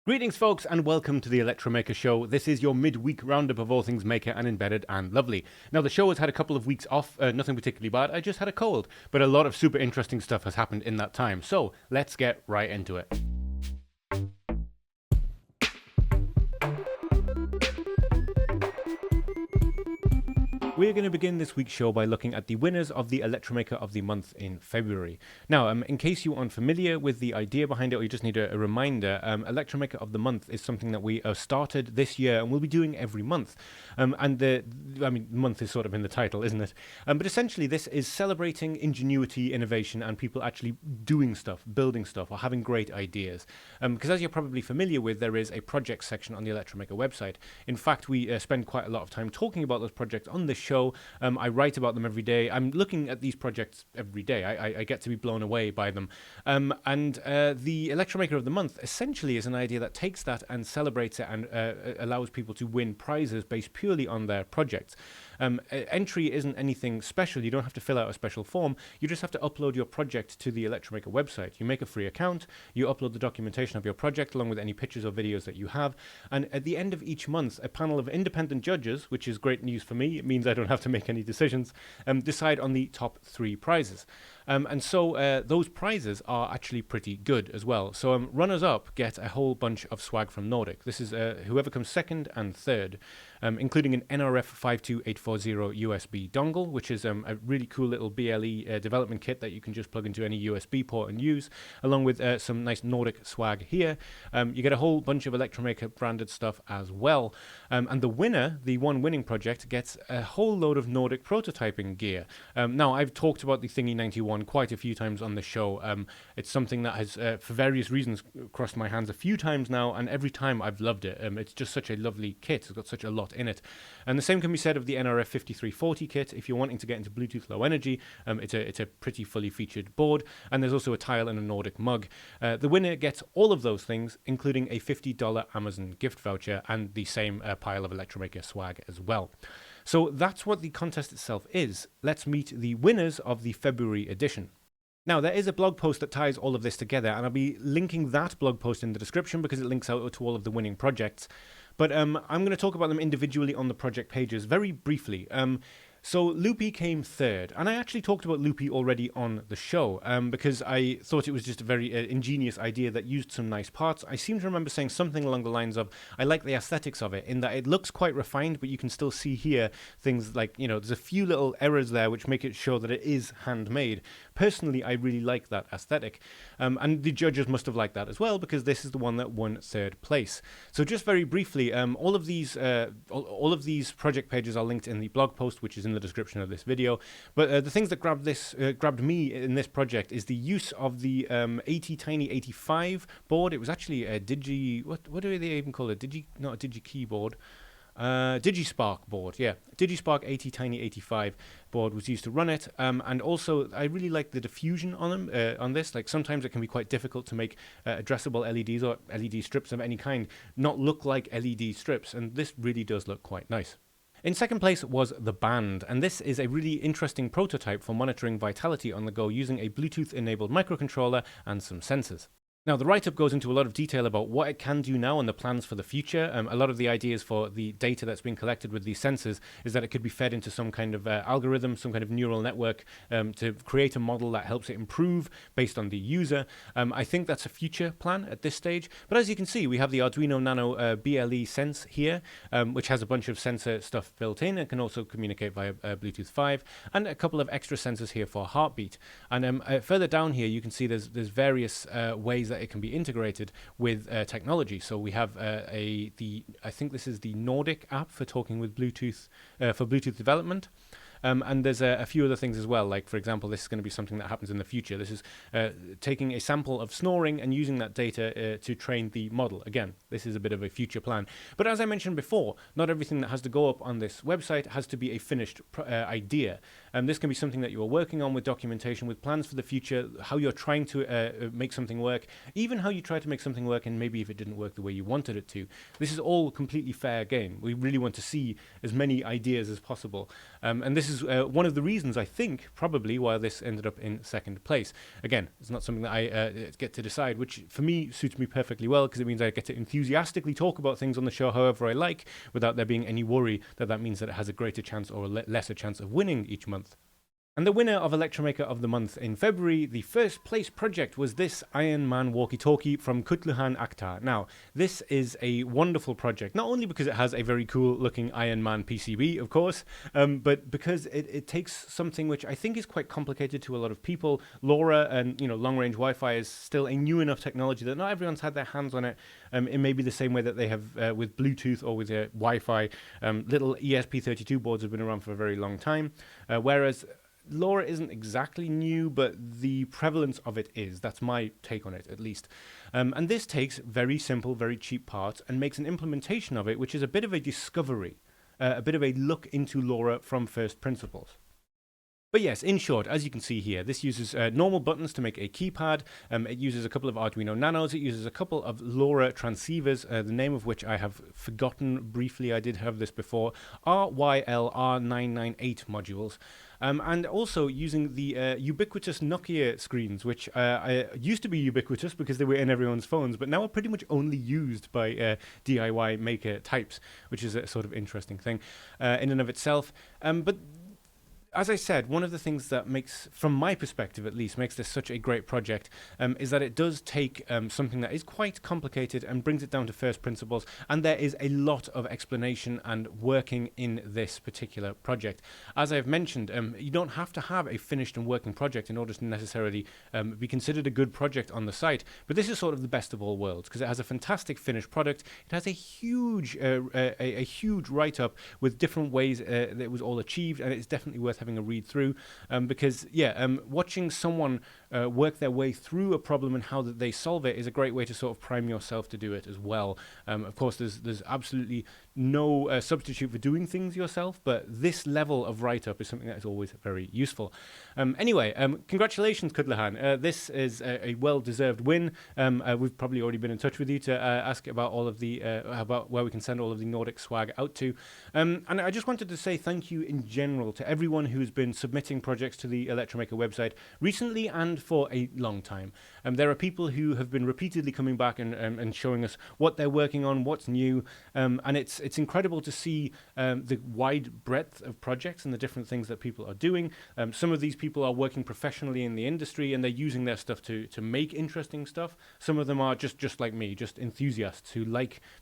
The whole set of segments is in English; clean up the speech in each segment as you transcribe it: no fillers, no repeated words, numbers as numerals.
Greetings, folks, and welcome to the Electromaker Show. This is your midweek roundup of all things Maker and embedded and lovely. Now, the show has had a couple of weeks off, nothing particularly bad. I just had a cold, but a lot of super interesting stuff has happened in that time. So let's get right into it. We're going to begin this week's show by looking at the winners of the Electromaker of the Month in February. Now, in case you aren't familiar with the idea behind it, or you just need a reminder, Electromaker of the Month is something that we started this year and we'll be doing every month. Month is sort of in the title, isn't it? But essentially, this is celebrating ingenuity, innovation, and people actually doing stuff, building stuff, or having great ideas. Because as you're probably familiar with, there is a project section on the Electromaker website. In fact, we spend quite a lot of time talking about those projects on this show. I write about them every day. I'm looking at these projects every day. I get to be blown away by them. The Electromaker of the Month essentially is an idea that takes that and celebrates it and allows people to win prizes based purely on their projects. Entry isn't anything special. You don't have to fill out a special form. You just have to upload your project to the Electromaker website. You make a free account, you upload the documentation of your project along with any pictures or videos that you have, and at the end of each month, a panel of independent judges, which is great news for me, it means I don't have to make any decisions, decide on the top 3 prizes. Those prizes are actually pretty good as well. So runners-up get a whole bunch of swag from Nordic. This is whoever comes second and third, including an NRF 52840 USB dongle, which is a really cool little BLE development kit that you can just plug into any USB port and use, along with some nice Nordic swag here. You get a whole bunch of Electromaker branded stuff as well. And the winner, the one winning project, gets a whole load of Nordic prototyping gear. Now, I've talked about the Thingy 91 quite a few times on the show. It's something that has, for various reasons, crossed my hands a few times now, and every time I've loved it. It's just such a lovely kit. It's got such a lot in it. And the same can be said of the NRF 5340 kit. If you're wanting to get into Bluetooth Low Energy, it's a pretty fully featured board, and there's also a tile and a Nordic mug. The winner gets all of those things, including a $50 Amazon gift voucher and the same pile of Electromaker swag as well. So that's what the contest itself is. Let's meet the winners of the February edition. Now, there is a blog post that ties all of this together, and I'll be linking that blog post in the description because it links out to all of the winning projects. But I'm going to talk about them individually on the project pages very briefly. So Loopy came third, and I actually talked about Loopy already on the show because I thought it was just a very ingenious idea that used some nice parts. I seem to remember saying something along the lines of, I like the aesthetics of it, in that it looks quite refined, but you can still see here things like, there's a few little errors there which make it show that it is handmade. Personally, I really like that aesthetic, and the judges must have liked that as well because this is the one that won third place. So just very briefly, all of these project pages are linked in the blog post, which is in the description of this video. But the things that grabbed me in this project is the use of the ATtiny85 board. It was actually a what do they even call it? Not a Digi keyboard. DigiSpark board, yeah. DigiSpark ATtiny85 board was used to run it, and also I really like the diffusion on them. On this, like sometimes it can be quite difficult to make addressable LEDs or LED strips of any kind not look like LED strips, and this really does look quite nice. In second place was the Band, and this is a really interesting prototype for monitoring vitality on the go using a Bluetooth-enabled microcontroller and some sensors. Now, the write-up goes into a lot of detail about what it can do now and the plans for the future. A lot of the ideas for the data that's being collected with these sensors is that it could be fed into some kind of algorithm, some kind of neural network to create a model that helps it improve based on the user. I think that's a future plan at this stage. But as you can see, we have the Arduino Nano BLE Sense here, which has a bunch of sensor stuff built in. It can also communicate via Bluetooth 5, and a couple of extra sensors here for heartbeat. And further down here, you can see there's various ways that it can be integrated with technology. So we have I think this is the Nordic app for talking with Bluetooth, for Bluetooth development. And there's a few other things as well, like, for example, this is going to be something that happens in the future. This is taking a sample of snoring and using that data to train the model. Again, this is a bit of a future plan. But as I mentioned before, not everything that has to go up on this website has to be a finished idea. This can be something that you are working on with documentation, with plans for the future, how you're trying to make something work, even how you try to make something work and maybe if it didn't work the way you wanted it to. This is all completely fair game. We really want to see as many ideas as possible. And this is one of the reasons, I think, probably why this ended up in second place. Again, it's not something that I get to decide, which for me suits me perfectly well because it means I get to enthusiastically talk about things on the show however I like without there being any worry that means that it has a greater chance or a lesser chance of winning each month. And the winner of Electromaker of the Month in February, the first place project was this Iron Man walkie-talkie from Kutluhan Akhtar. Now, this is a wonderful project, not only because it has a very cool looking Iron Man PCB, of course, but because it takes something which I think is quite complicated to a lot of people. LoRa and long-range Wi-Fi is still a new enough technology that not everyone's had their hands on it. It may be the same way that they have with Bluetooth or with Wi-Fi. Little ESP32 boards have been around for a very long time, whereas LoRa isn't exactly new, but the prevalence of it is. That's my take on it, at least. And this takes very simple, very cheap parts and makes an implementation of it, which is a bit of a discovery, a bit of a look into LoRa from first principles. But yes, in short, as you can see here, this uses normal buttons to make a keypad. It uses a couple of Arduino Nanos. It uses a couple of LoRa transceivers, the name of which I have forgotten briefly. I did have this before. RYLR998 modules. And also using the ubiquitous Nokia screens, which used to be ubiquitous because they were in everyone's phones, but now are pretty much only used by DIY maker types, which is a sort of interesting thing in and of itself. But as I said, one of the things that makes, from my perspective at least, makes this such a great project is that it does take something that is quite complicated and brings it down to first principles, and there is a lot of explanation and working in this particular project. As I've mentioned, you don't have to have a finished and working project in order to necessarily be considered a good project on the site, but this is sort of the best of all worlds because it has a fantastic finished product. It has a huge write-up with different ways that it was all achieved, and it's definitely worth having a read through because watching someone work their way through a problem and how that they solve it is a great way to sort of prime yourself to do it as well. Of course, there's absolutely no substitute for doing things yourself, but this level of write-up is something that is always very useful. Anyway, congratulations, Kudlahan. This is a well-deserved win. We've probably already been in touch with you to ask about all of the about where we can send all of the Nordic swag out to. And I just wanted to say thank you in general to everyone who's been submitting projects to the Electromaker website recently and for a long time. There are people who have been repeatedly coming back and showing us what they're working on, what's new, and it's incredible to see the wide breadth of projects and the different things that people are doing. Some of these people are working professionally in the industry and they're using their stuff to make interesting stuff. Some of them are just like me, just enthusiasts who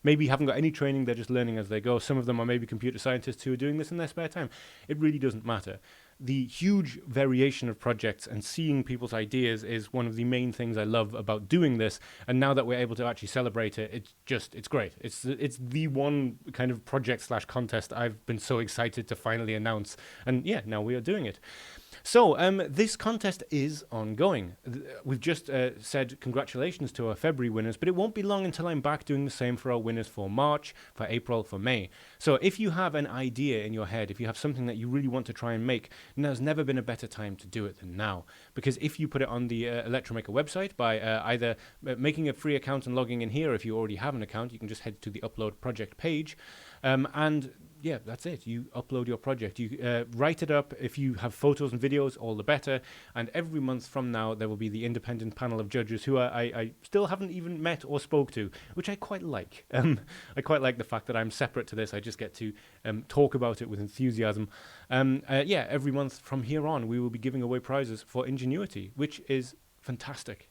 maybe haven't got any training, they're just learning as they go. Some of them are maybe computer scientists who are doing this in their spare time. It really doesn't matter. The huge variation of projects and seeing people's ideas is one of the main things I love about doing this. And now that we're able to actually celebrate it, it's great. It's the one kind of project/contest I've been so excited to finally announce. And yeah, now we are doing it. So this contest is ongoing. We've just said congratulations to our February winners, but it won't be long until I'm back doing the same for our winners for March, for April, for May. So if you have an idea in your head, if you have something that you really want to try and make, there's never been a better time to do it than now. Because if you put it on the Electromaker website by either making a free account and logging in here, or if you already have an account, you can just head to the upload project page. And yeah, that's it. You upload your project. You write it up. If you have photos and videos, all the better. And every month from now, there will be the independent panel of judges who I still haven't even met or spoke to, which I quite like. I quite like the fact that I'm separate to this. I just get to talk about it with enthusiasm. Every month from here on, we will be giving away prizes for ingenuity, which is fantastic.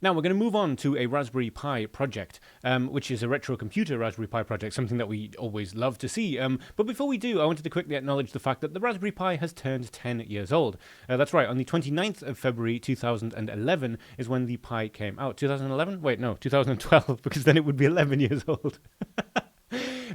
Now we're going to move on to a Raspberry Pi project, which is a retro computer Raspberry Pi project, something that we always love to see. But before we do, I wanted to quickly acknowledge the fact that the Raspberry Pi has turned 10 years old. That's right, on the 29th of February 2011 is when the Pi came out. 2011? Wait, no, 2012, because then it would be 11 years old.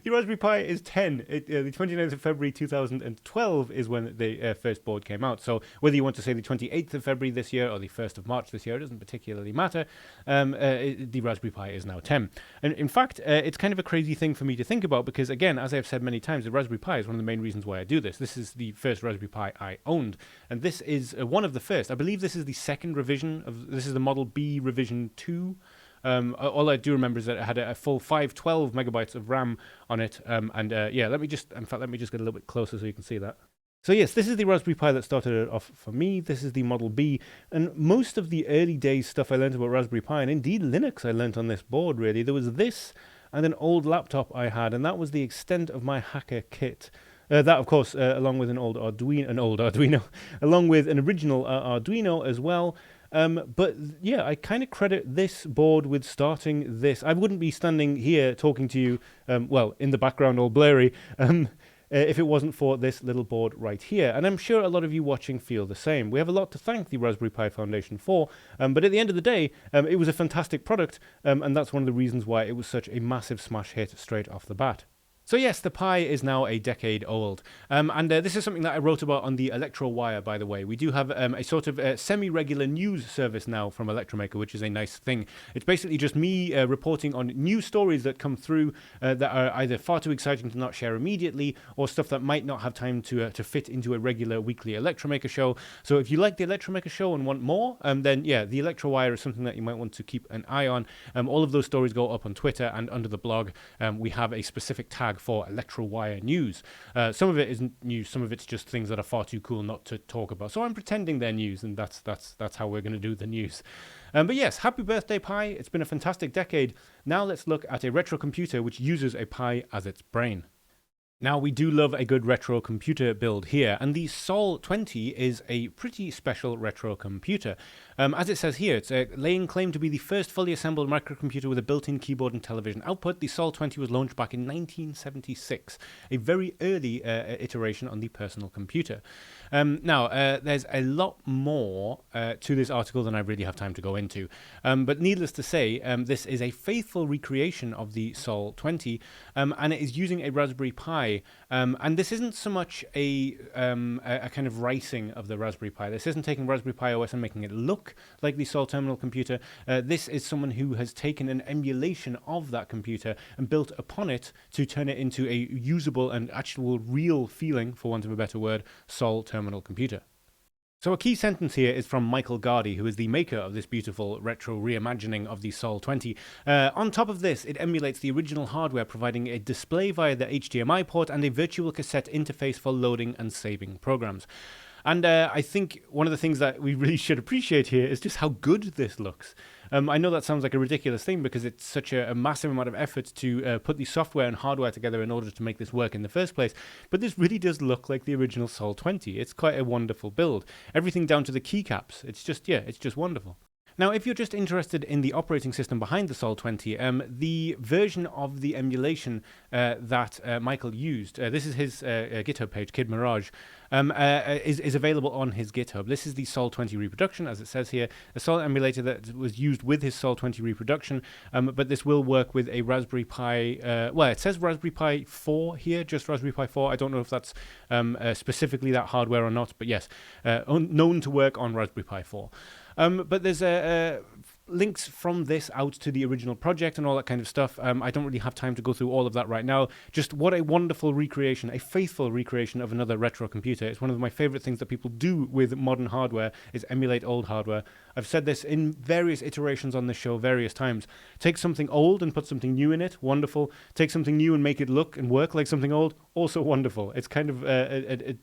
The Raspberry Pi is 10. The 29th of February 2012 is when the first board came out. So whether you want to say the 28th of February this year or the 1st of March this year, it doesn't particularly matter. The Raspberry Pi is now 10. And in fact, it's kind of a crazy thing for me to think about because, again, as I've said many times, the Raspberry Pi is one of the main reasons why I do this. This is the first Raspberry Pi I owned, and this is one of the first. I believe this is the second revision this is the Model B revision 2. All I do remember is that it had a full 512 megabytes of RAM on it. Let me just get a little bit closer so you can see that. So yes, this is the Raspberry Pi that started it off for me. This is the Model B. And most of the early days stuff I learned about Raspberry Pi, and indeed Linux I learned on this board, really. There was this and an old laptop I had, and that was the extent of my hacker kit. That, of course, along with an old Arduino, along with an original Arduino as well. But yeah, I kind of credit this board with starting this. I wouldn't be standing here talking to you, in the background all blurry, if it wasn't for this little board right here. And I'm sure a lot of you watching feel the same. We have a lot to thank the Raspberry Pi Foundation for, but at the end of the day, it was a fantastic product, and that's one of the reasons why it was such a massive smash hit straight off the bat. So yes, the Pi is now a decade old, and this is something that I wrote about on the ElectroWire, by the way. We do have a sort of semi-regular news service now from Electromaker, which is a nice thing. It's basically just me reporting on news stories that come through that are either far too exciting to not share immediately, or stuff that might not have time to fit into a regular weekly Electromaker show. So if you like the Electromaker show and want more, then yeah, the ElectroWire is something that you might want to keep an eye on. All of those stories go up on Twitter, and under the blog, we have a specific tag for ElectroWire news. Some of it isn't news, some of it's just things that are far too cool not to talk about. So I'm pretending they're news, and that's how we're going to do the news. But yes, happy birthday, Pi. It's been a fantastic decade. Now let's look at a retro computer which uses a Pi as its brain. Now, we do love a good retro computer build here, and the Sol 20 is a pretty special retro computer. As it says here, it's laying claim to be the first fully assembled microcomputer with a built-in keyboard and television output. The Sol 20 was launched back in 1976, a very early iteration on the personal computer. Now, there's a lot more to this article than I really have time to go into, but needless to say, this is a faithful recreation of the Sol 20, and it is using a Raspberry Pi. And this isn't so much a kind of writing of the Raspberry Pi. This isn't taking Raspberry Pi OS and making it look like the Sol terminal computer. This is someone who has taken an emulation of that computer and built upon it to turn it into a usable and actual real feeling, for want of a better word, Sol terminal computer. So a key sentence here is from Michael Gardy, who is the maker of this beautiful retro reimagining of the Sol 20. On top of this, it emulates the original hardware, providing a display via the HDMI port and a virtual cassette interface for loading and saving programs. And I think one of the things that we really should appreciate here is just how good this looks. I know that sounds like a ridiculous thing because it's such a massive amount of effort to put the software and hardware together in order to make this work in the first place, but this really does look like the original Sol 20. It's quite a wonderful build. Everything down to the keycaps. It's just wonderful. Now, if you're just interested in the operating system behind the Sol 20, the version of the emulation that Michael used, this is his GitHub page, Kid Mirage, is available on his GitHub. This is the Sol 20 reproduction, as it says here, a Sol emulator that was used with his Sol 20 reproduction, but this will work with a Raspberry Pi, it says Raspberry Pi 4 here, just Raspberry Pi 4. I don't know if that's specifically that hardware or not, but yes, known to work on Raspberry Pi 4. But there's links from this out to the original project and all that kind of stuff. I don't really have time to go through all of that right now. Just what a wonderful recreation, a faithful recreation of another retro computer. It's one of my favorite things that people do with modern hardware is emulate old hardware. I've said this in various iterations on this show various times. Take something old and put something new in it, wonderful. Take something new and make it look and work like something old, also wonderful. It's kind of a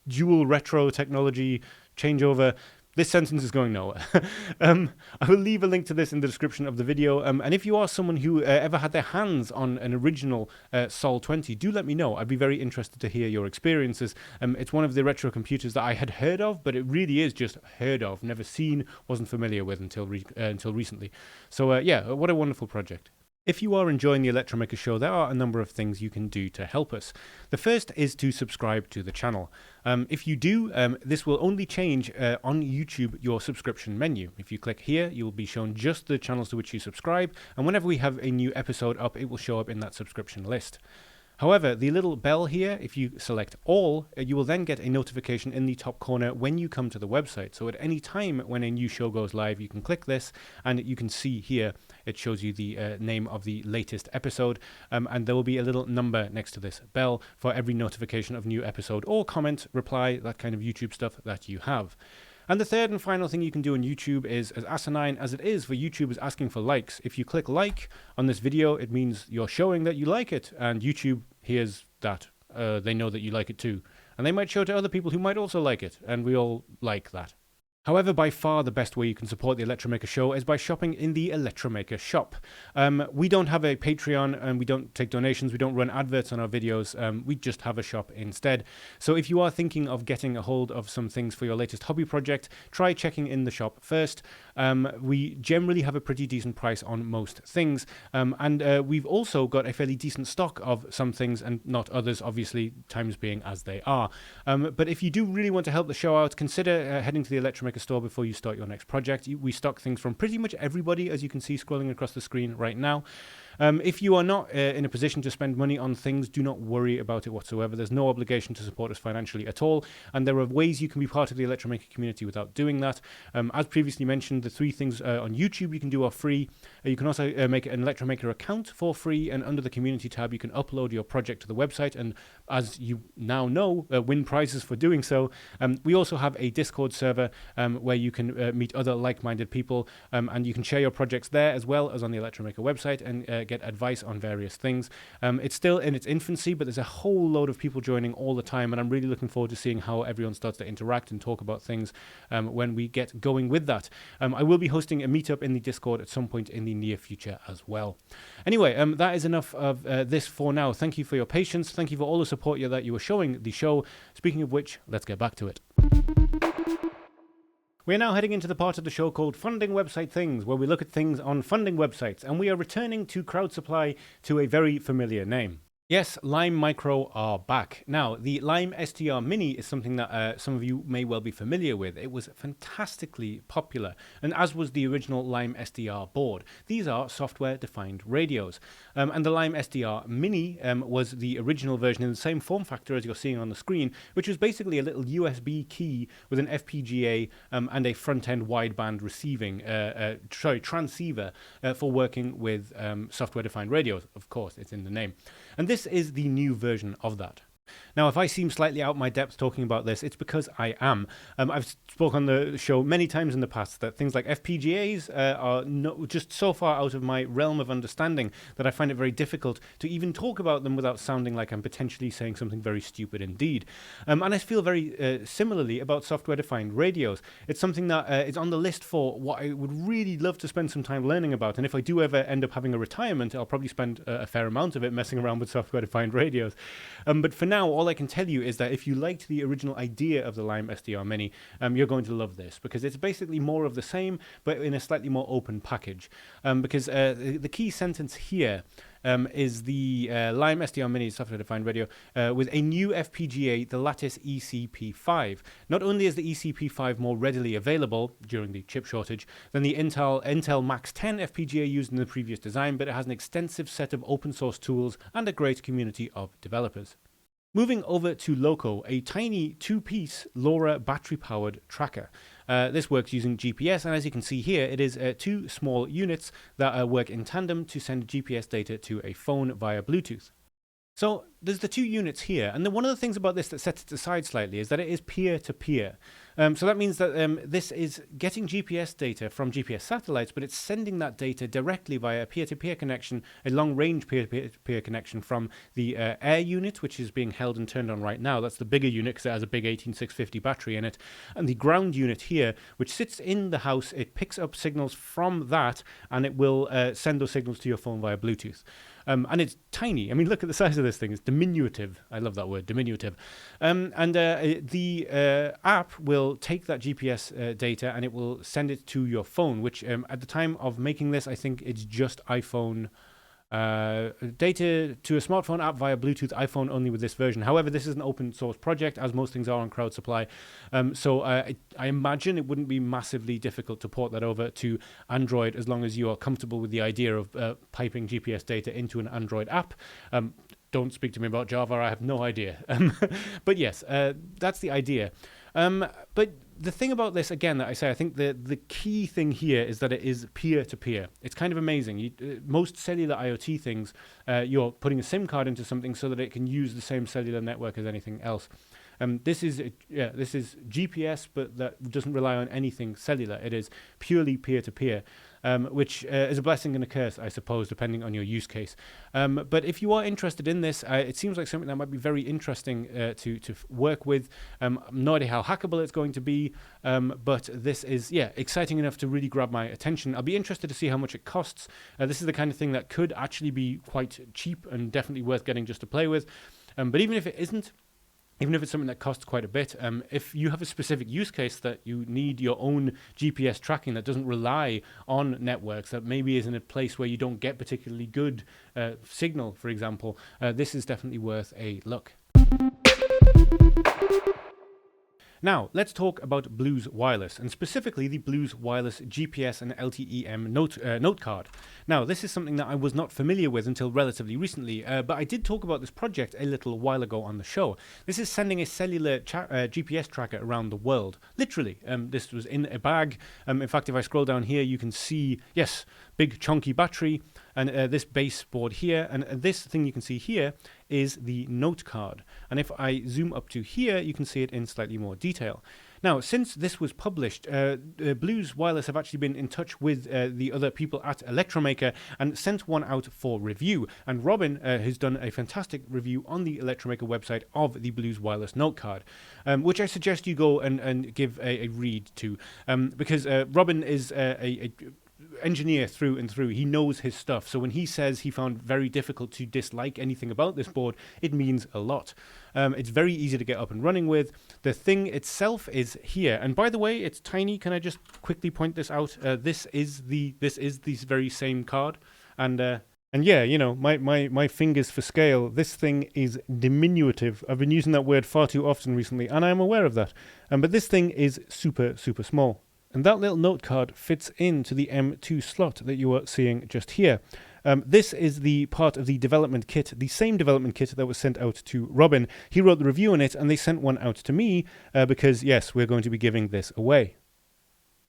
dual retro technology changeover. This sentence is going nowhere. I will leave a link to this in the description of the video. And if you are someone who ever had their hands on an original Sol 20, do let me know. I'd be very interested to hear your experiences. It's one of the retro computers that I had heard of, but it really is just heard of, never seen, wasn't familiar with until recently. So what a wonderful project. If you are enjoying the Electromaker Show, there are a number of things you can do to help us. The first is to subscribe to the channel. If you do, this will only change on YouTube your subscription menu. If you click here, you will be shown just the channels to which you subscribe, and whenever we have a new episode up, it will show up in that subscription list. However, the little bell here, if you select all, you will then get a notification in the top corner when you come to the website. So at any time when a new show goes live, you can click this and you can see here, it shows you the name of the latest episode. And there will be a little number next to this bell for every notification of new episode or comment, reply, that kind of YouTube stuff that you have. And the third and final thing you can do on YouTube is, as asinine as it is for YouTubers asking for likes, if you click like on this video, it means you're showing that you like it, and YouTube hears that. They know that you like it too. And they might show it to other people who might also like it, and we all like that. However, by far the best way you can support the Electromaker Show is by shopping in the Electromaker shop. We don't have a Patreon and we don't take donations, we don't run adverts on our videos, we just have a shop instead. So if you are thinking of getting a hold of some things for your latest hobby project, try checking in the shop first. We generally have a pretty decent price on most things, and we've also got a fairly decent stock of some things and not others, obviously, times being as they are. But if you do really want to help the show out, consider heading to the Electromaker store before you start your next project. We stock things from pretty much everybody, as you can see scrolling across the screen right now. If you are not in a position to spend money on things, do not worry about it whatsoever. There's no obligation to support us financially at all, and there are ways you can be part of the Electromaker community without doing that. As previously mentioned, the 3 things on YouTube you can do are free. You can also make an Electromaker account for free, and under the community tab you can upload your project to the website, and as you now know, win prizes for doing so. We also have a Discord server where you can meet other like-minded people, and you can share your projects there as well as on the Electromaker website and get advice on various things. It's still in its infancy, but there's a whole load of people joining all the time, and I'm really looking forward to seeing how everyone starts to interact and talk about things when we get going with that. I will be hosting a meetup in the Discord at some point in the near future as well. Anyway, that is enough of this for now. Thank you for your patience. Thank you for all the support that you are showing the show. Speaking of which, let's get back to it. We're now heading into the part of the show called Funding Website Things, where we look at things on funding websites, and we are returning to crowd supply to a very familiar name. Yes, Lime Micro are back. Now, the LimeSDR Mini is something that some of you may well be familiar with. It was fantastically popular, and as was the original LimeSDR board. These are software-defined radios. And the LimeSDR Mini was the original version in the same form factor as you're seeing on the screen, which was basically a little USB key with an FPGA and a front-end wideband receiving, transceiver for working with software-defined radios. Of course, it's in the name. And this is the new version of that. Now, if I seem slightly out my depth talking about this, it's because I am. I've spoken on the show many times in the past that things like FPGAs are just so far out of my realm of understanding that I find it very difficult to even talk about them without sounding like I'm potentially saying something very stupid indeed. And I feel very similarly about software-defined radios. It's something that is on the list for what I would really love to spend some time learning about. And if I do ever end up having a retirement, I'll probably spend a fair amount of it messing around with software-defined radios. But for now, all I can tell you is that if you liked the original idea of the LimeSDR Mini, you're going to love this, because it's basically more of the same, but in a slightly more open package. Because the key sentence here is the LimeSDR Mini software-defined radio with a new FPGA, the Lattice ECP5. Not only is the ECP5 more readily available during the chip shortage than the Intel Max 10 FPGA used in the previous design, but it has an extensive set of open source tools and a great community of developers. Moving over to Loko, a tiny 2-piece LoRa battery-powered tracker. This works using GPS, and as you can see here, it is 2 small units that work in tandem to send GPS data to a phone via Bluetooth. So there's the 2 units here, and then one of the things about this that sets it aside slightly is that it is peer-to-peer. So that means that this is getting GPS data from GPS satellites, but it's sending that data directly via a peer-to-peer connection, a long-range peer-to-peer connection from the air unit, which is being held and turned on right now. That's the bigger unit because it has a big 18650 battery in it. And the ground unit here, which sits in the house, it picks up signals from that, and it will send those signals to your phone via Bluetooth. And it's tiny. I mean, look at the size of this thing. It's diminutive. I love that word, diminutive. The app will take that GPS data and it will send it to your phone, which at the time of making this, I think it's just iPhone. Data to a smartphone app via Bluetooth, iPhone only with this version. However, this is an open source project, as most things are on Crowd Supply. So I imagine it wouldn't be massively difficult to port that over to Android as long as you are comfortable with the idea of piping GPS data into an Android app. don't speak to me about Java. I have no idea. But yes, that's the idea. But the thing about this, again, that I say, I think the key thing here is that it is peer-to-peer. It's kind of amazing. Most cellular IoT things, you're putting a SIM card into something so that it can use the same cellular network as anything else. This is GPS, but that doesn't rely on anything cellular. It is purely peer-to-peer, which is a blessing and a curse, I suppose, depending on your use case. But if you are interested in this, it seems like something that might be very interesting to work with. No idea how hackable it's going to be, but this is, exciting enough to really grab my attention. I'll be interested to see how much it costs. This is the kind of thing that could actually be quite cheap and definitely worth getting just to play with. But even if it isn't, even if it's something that costs quite a bit, if you have a specific use case that you need your own GPS tracking that doesn't rely on networks, that maybe is in a place where you don't get particularly good signal, for example, this is definitely worth a look. Now, let's talk about Blues Wireless, and specifically the Blues Wireless GPS and LTE-M note card. Now, this is something that I was not familiar with until relatively recently, but I did talk about this project a little while ago on the show. This is sending a cellular GPS tracker around the world. Literally, this was in a bag. In fact, if I scroll down here, you can see, yes, big chunky battery, and this base board here, and this thing you can see here is the note card. And if I zoom up to here, you can see it in slightly more detail. Now, since this was published, Blues Wireless have actually been in touch with the other people at Electromaker and sent one out for review. And Robin has done a fantastic review on the Electromaker website of the Blues Wireless Notecard, which I suggest you go and give a read to, because Robin is a engineer through and through. He knows his stuff. So when he says he found very difficult to dislike anything about this board, it means a lot. It's very easy to get up and running with. The thing itself is here. And by the way, it's tiny. Can I just quickly point this out? This is the very same card. And yeah, you know, my fingers for scale, this thing is diminutive. I've been using that word far too often recently, and I am aware of that. But this thing is super, super small. And that little note card fits into the M2 slot that you are seeing just here. This is the part of the development kit, the same development kit that was sent out to Robin. He wrote the review on it, and they sent one out to me because, yes, we're going to be giving this away.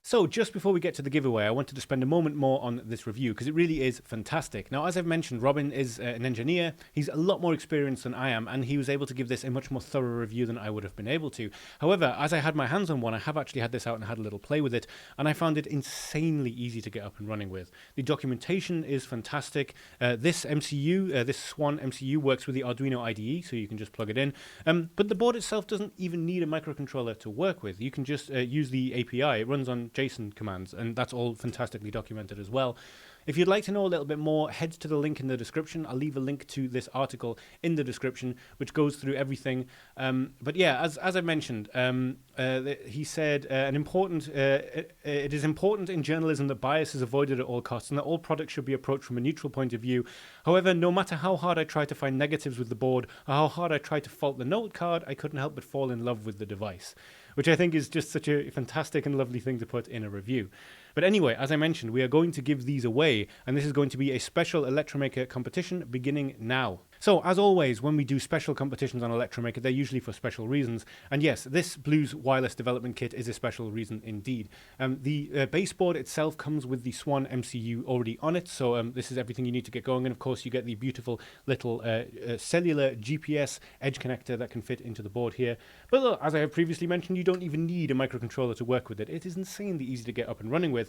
So just before we get to the giveaway, I wanted to spend a moment more on this review because it really is fantastic. Now, as I've mentioned, Robin is an engineer. He's a lot more experienced than I am, and he was able to give this a much more thorough review than I would have been able to. However, as I had my hands on one, I have actually had this out and had a little play with it, and I found it insanely easy to get up and running with. The documentation is fantastic. This MCU, this Swan MCU, works with the Arduino IDE, so you can just plug it in. But the board itself doesn't even need a microcontroller to work with. You can just use the API. It runs on JSON commands, and that's all fantastically documented as well. If you'd like to know a little bit more, head to the link in the description. I'll leave a link to this article in the description, which goes through everything. But yeah, as I mentioned, he said it is important in journalism that bias is avoided at all costs and that all products should be approached from a neutral point of view. However, no matter how hard I try to find negatives with the board or how hard I try to fault the note card, I couldn't help but fall in love with the device, which I think is just such a fantastic and lovely thing to put in a review. But anyway, as I mentioned, we are going to give these away, and this is going to be a special Electromaker competition beginning now. So, as always, when we do special competitions on Electromaker, they're usually for special reasons. And yes, this Blues Wireless development kit is a special reason indeed. The baseboard itself comes with the Swan MCU already on it, so this is everything you need to get going. And of course, you get the beautiful little cellular GPS edge connector that can fit into the board here. But look, as I have previously mentioned, you don't even need a microcontroller to work with it. It is insanely easy to get up and running with.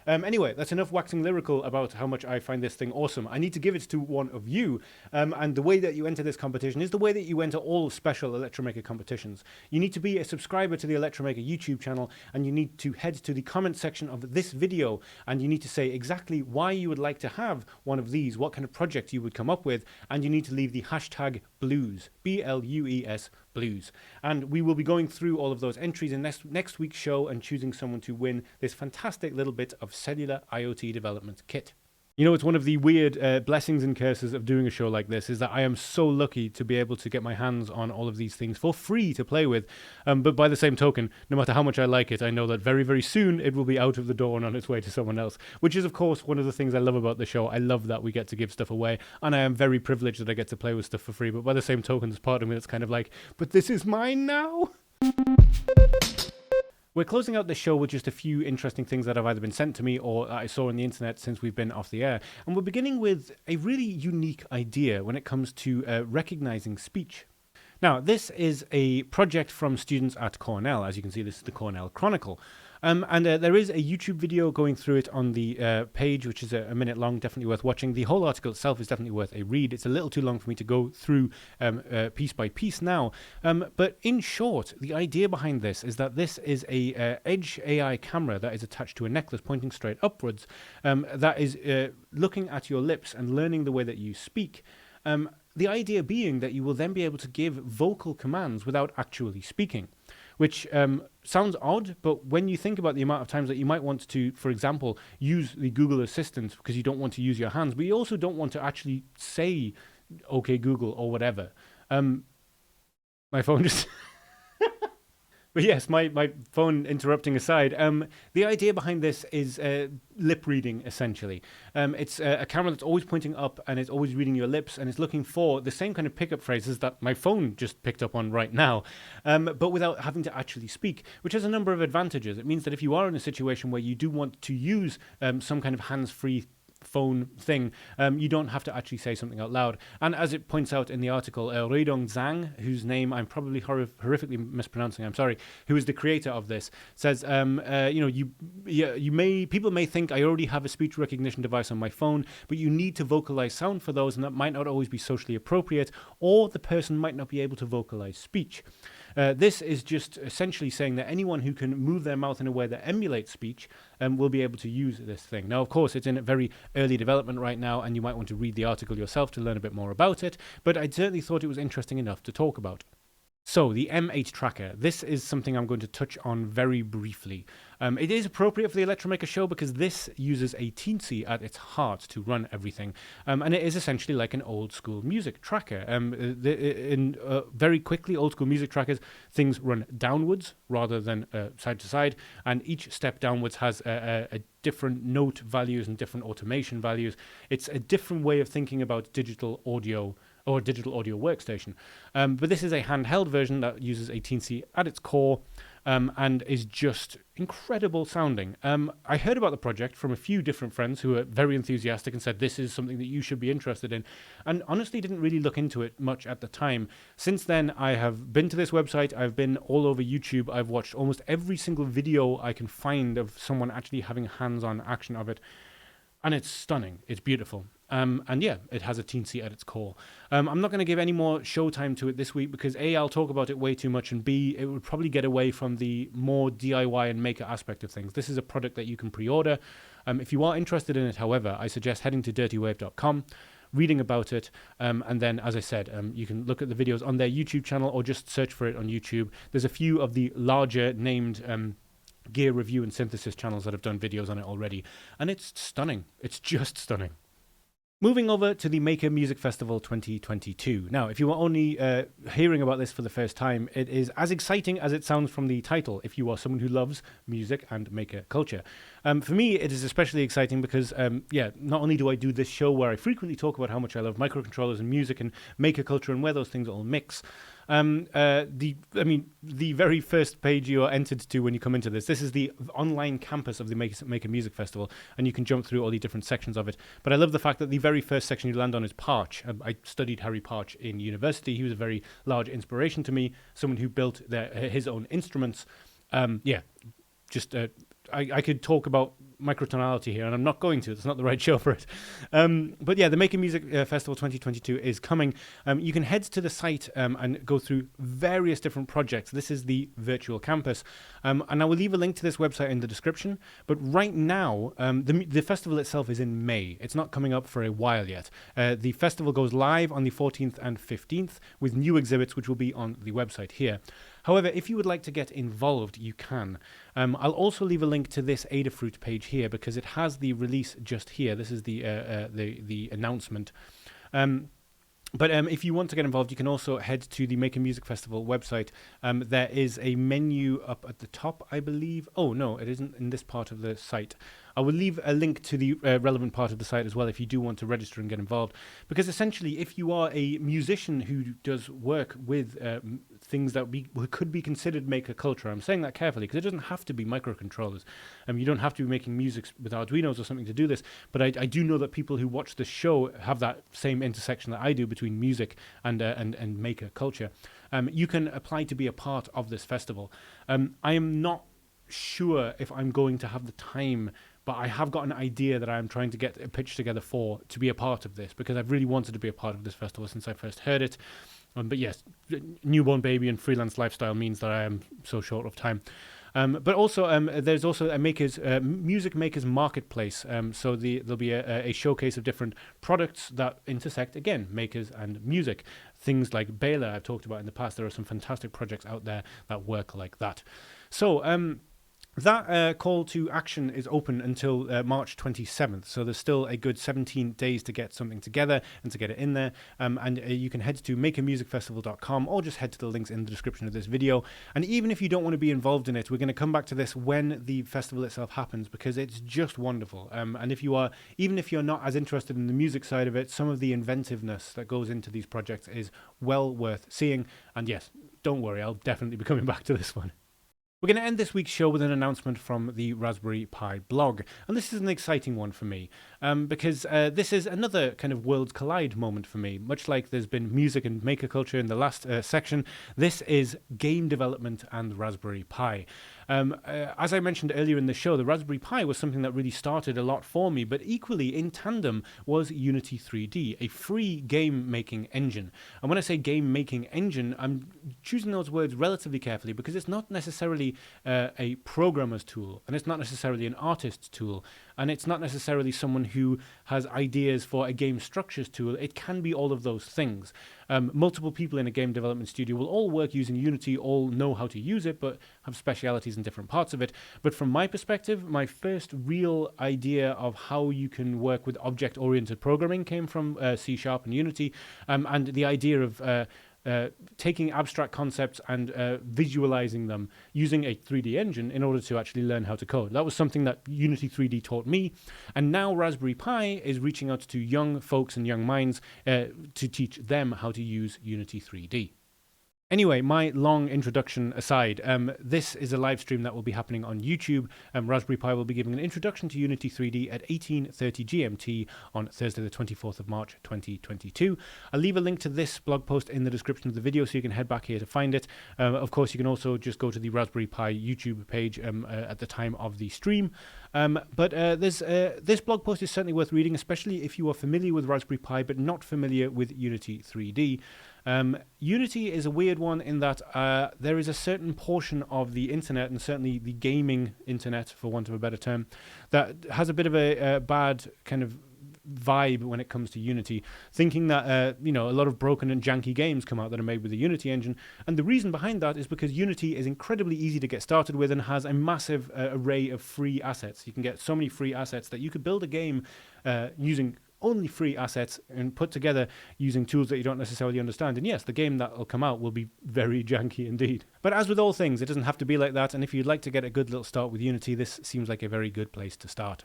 Anyway, that's enough waxing lyrical about how much I find this thing awesome. I need to give it to one of you. And the way that you enter this competition is the way that you enter all special Electromaker competitions. You need to be a subscriber to the Electromaker YouTube channel, and you need to head to the comment section of this video, and you need to say exactly why you would like to have one of these, what kind of project you would come up with, and you need to leave the hashtag BLUES, BLUES, Blues. And we will be going through all of those entries in next week's show and choosing someone to win this fantastic little bit of cellular IoT development kit. You know, it's one of the weird blessings and curses of doing a show like this is that I am so lucky to be able to get my hands on all of these things for free to play with. But by the same token, no matter how much I like it, I know that very, very soon it will be out of the door and on its way to someone else, which is, of course, one of the things I love about the show. I love that we get to give stuff away, and I am very privileged that I get to play with stuff for free. But by the same token, there's part of me that's kind of like, but this is mine now? We're closing out the show with just a few interesting things that have either been sent to me or I saw on the internet since we've been off the air. And we're beginning with a really unique idea when it comes to recognizing speech. Now, this is a project from students at Cornell. As you can see, this is the Cornell Chronicle. And there is a YouTube video going through it on the page, which is a minute long, definitely worth watching. The whole article itself is definitely worth a read. It's a little too long for me to go through piece by piece now. But in short, the idea behind this is that this is a edge AI camera that is attached to a necklace pointing straight upwards that is looking at your lips and learning the way that you speak. The idea being that you will then be able to give vocal commands without actually speaking, which sounds odd, but when you think about the amount of times that you might want to, for example, use the Google Assistant because you don't want to use your hands, but you also don't want to actually say, okay, Google, or whatever. My phone just... But yes, my phone interrupting aside, the idea behind this is lip reading, essentially. It's a camera that's always pointing up and it's always reading your lips and it's looking for the same kind of pickup phrases that my phone just picked up on right now, but without having to actually speak, which has a number of advantages. It means that if you are in a situation where you do want to use some kind of hands-free phone thing, you don't have to actually say something out loud. And as it points out in the article, Ruidong Zhang, whose name I'm probably horrifically mispronouncing, I'm sorry, who is the creator of this, says, people may think I already have a speech recognition device on my phone, but you need to vocalize sound for those, and that might not always be socially appropriate, or the person might not be able to vocalize speech. This is just essentially saying that anyone who can move their mouth in a way that emulates speech will be able to use this thing. Now, of course, it's in a very early development right now, and you might want to read the article yourself to learn a bit more about it, but I certainly thought it was interesting enough to talk about. So, the M8 Tracker. This is something I'm going to touch on very briefly. It is appropriate for the Electromaker Show because this uses a Teensy at its heart to run everything. And it is essentially like an old school music tracker. Very quickly, old school music trackers, things run downwards rather than side to side. And each step downwards has a different note values and different automation values. It's a different way of thinking about digital audio or digital audio workstation. But this is a handheld version that uses a Teensy at its core and is just incredible sounding. I heard about the project from a few different friends who were very enthusiastic and said this is something that you should be interested in, and honestly didn't really look into it much at the time. Since then, I have been to this website, I've been all over YouTube, I've watched almost every single video I can find of someone actually having hands-on action of it, and it's stunning, it's beautiful. And yeah, it has a Teensy at its core. I'm not going to give any more showtime to it this week because A, I'll talk about it way too much, and B, it would probably get away from the more DIY and maker aspect of things. This is a product that you can pre-order. If you are interested in it, however, I suggest heading to DirtyWave.com, reading about it, and then, as I said, you can look at the videos on their YouTube channel or just search for it on YouTube. There's a few of the larger named gear review and synthesis channels that have done videos on it already, and it's stunning. It's just stunning. Moving over to the Maker Music Festival 2022. Now, if you are only hearing about this for the first time, it is as exciting as it sounds from the title, if you are someone who loves music and maker culture. For me, it is especially exciting because, not only do I do this show where I frequently talk about how much I love microcontrollers and music and maker culture and where those things all mix, the very first page you are entered to when you come into this is the online campus of the Maker Music Festival, and you can jump through all the different sections of it. But I love the fact that the very first section you land on is Parch. I studied Harry Parch in university. He was a very large inspiration to me, someone who built his own instruments. I could talk about microtonality here, and I'm not going to. It's not the right show for it. But yeah, the Maker Music Festival 2022 is coming. You can head to the site and go through various different projects. This is the virtual campus. And I will leave a link to this website in the description. But right now, the festival itself is in May. It's not coming up for a while yet. The festival goes live on the 14th and 15th with new exhibits, which will be on the website here. However, if you would like to get involved, you can. I'll also leave a link to this Adafruit page here because it has the release just here. This is the announcement. But if you want to get involved, you can also head to the Maker Music Festival website. There is a menu up at the top, I believe. Oh, no, it isn't in this part of the site. I will leave a link to the relevant part of the site as well if you do want to register and get involved. Because essentially, if you are a musician who does work with things that could be considered maker culture, I'm saying that carefully because it doesn't have to be microcontrollers. You don't have to be making music with Arduinos or something to do this. But I do know that people who watch the show have that same intersection that I do between music and maker culture. You can apply to be a part of this festival. I am not sure if I'm going to have the time, but I have got an idea that I'm trying to get a pitch together for to be a part of this because I've really wanted to be a part of this festival since I first heard it. But yes, newborn baby and freelance lifestyle means that I am so short of time. But also, there's also a music makers marketplace. So there'll be a showcase of different products that intersect, again, makers and music. Things like Baylor I've talked about in the past. There are some fantastic projects out there that work like that. So that call to action is open until March 27th, so there's still a good 17 days to get something together and to get it in there. And you can head to makermusicfestival.com or just head to the links in the description of this video. And even if you don't want to be involved in it, we're going to come back to this when the festival itself happens because it's just wonderful. And even if you're not as interested in the music side of it, some of the inventiveness that goes into these projects is well worth seeing. And yes, don't worry, I'll definitely be coming back to this one. We're going to end this week's show with an announcement from the Raspberry Pi blog. And this is an exciting one for me because this is another kind of worlds collide moment for me. Much like there's been music and maker culture in the last section, this is game development and Raspberry Pi. As I mentioned earlier in the show, the Raspberry Pi was something that really started a lot for me, but equally in tandem was Unity 3D, a free game-making engine. And when I say game-making engine, I'm choosing those words relatively carefully because it's not necessarily a programmer's tool, and it's not necessarily an artist's tool, and it's not necessarily someone who has ideas for a game structures tool. It can be all of those things. Multiple people in a game development studio will all work using Unity, all know how to use it, but have specialities in different parts of it. But from my perspective, my first real idea of how you can work with object-oriented programming came from C# and Unity, and the idea of taking abstract concepts and visualizing them using a 3D engine in order to actually learn how to code. That was something that Unity 3D taught me, and now Raspberry Pi is reaching out to young folks and young minds to teach them how to use Unity 3D. Anyway, my long introduction aside, this is a live stream that will be happening on YouTube. Raspberry Pi will be giving an introduction to Unity 3D at 18:30 GMT on Thursday the 24th of March 2022. I'll leave a link to this blog post in the description of the video so you can head back here to find it. Of course, you can also just go to the Raspberry Pi YouTube page at the time of the stream. But this blog post is certainly worth reading, especially if you are familiar with Raspberry Pi but not familiar with Unity 3D. Unity is a weird one in that there is a certain portion of the internet, and certainly the gaming internet, for want of a better term, that has a bit of a bad kind of vibe when it comes to Unity, thinking that a lot of broken and janky games come out that are made with the Unity engine. And the reason behind that is because Unity is incredibly easy to get started with and has a massive array of free assets. You can get so many free assets that you could build a game using only free assets and put together using tools that you don't necessarily understand. And yes, the game that will come out will be very janky indeed. But as with all things, it doesn't have to be like that. And if you'd like to get a good little start with Unity, this seems like a very good place to start.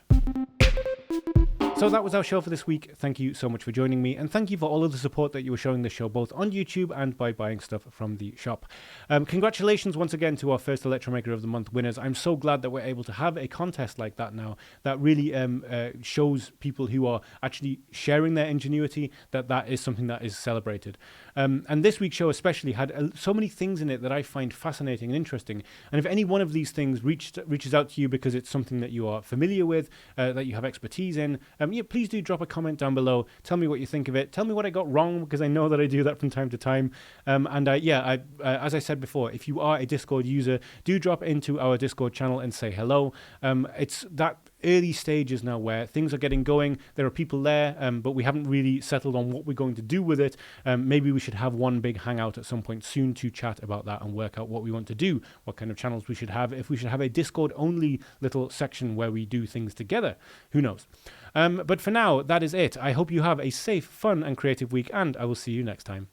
So that was our show for this week. Thank you so much for joining me, and thank you for all of the support that you were showing the show both on YouTube and by buying stuff from the shop. Congratulations once again to our first Electromaker of the Month winners. I'm so glad that we're able to have a contest like that now that really shows people who are actually sharing their ingenuity that is something that is celebrated. And this week's show especially had so many things in it that I find fascinating and interesting. And if any one of these things reaches out to you because it's something that you are familiar with, that you have expertise in, please do drop a comment down below. Tell me what you think of it. Tell me what I got wrong, because I know that I do that from time to time. As I said before, if you are a Discord user, do drop into our Discord channel and say hello. It's that early stages now where things are getting going. There are people there, but we haven't really settled on what we're going to do with it. Maybe we should have one big hangout at some point soon to chat about that and work out what we want to do, what kind of channels we should have, if we should have a Discord only little section where we do things together. Who knows? But for now, that is it. I hope you have a safe, fun, and creative week, and I will see you next time.